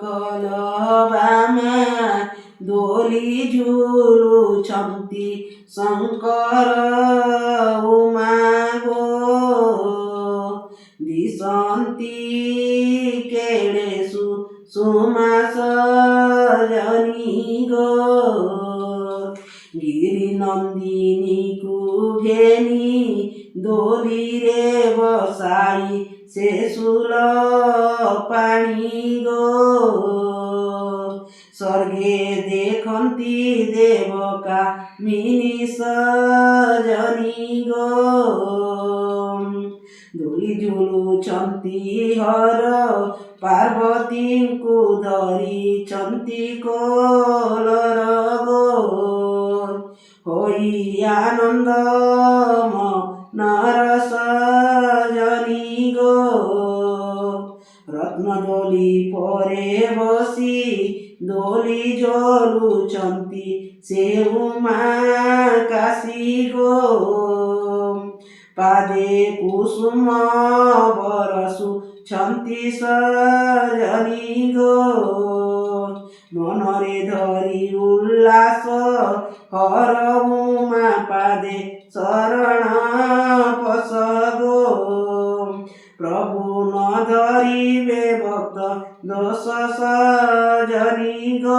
କଲବାମା ଦୋଳି ଝୁଲୁଛନ୍ତି ଶଙ୍କର ଉମା ଗୋ ଦିଶନ୍ତି କେଡ଼େ ସୁଷମା ସଜନୀ ଗୋ ଗିରି ନନ୍ଦିନୀକୁ ଘେନି ଦୋଳିରେ ବସାଇ ସେ ସୁଲ ପାଣି ଗୋ ସ୍ୱର୍ଗେ ଦେଖନ୍ତି ଦେବକାମିନୀ ସଜନୀ ଗୋ ଦୋଳି ଝୁଲୁଛନ୍ତି ହର ପାର୍ବତୀଙ୍କୁ ଧରିଛନ୍ତି କୋଲର ଗୋ ହୋଇ ଆନନ୍ଦ ମନର ସଜନୀ ଗୋ ରତ୍ନଦୋଳି ପରେ ବସି ଦୋଳି ଝୁଲୁଛନ୍ତି ସେ ଉମା କାଶୀ ଗୋ ପାଦେ କୁସୁମ ବରଷୁଛନ୍ତି ସଜନୀ ଗୋ ମନରେ ଧରି ଉଲ୍ଲାସ ହର ଉମା ପାଦେ ଶରଣ ପଶ ଗୋ ପ୍ରଭୁ ନ ଧରିବେ ଭକ୍ତ ଦୋଷ ସଜନୀ ଗୋ।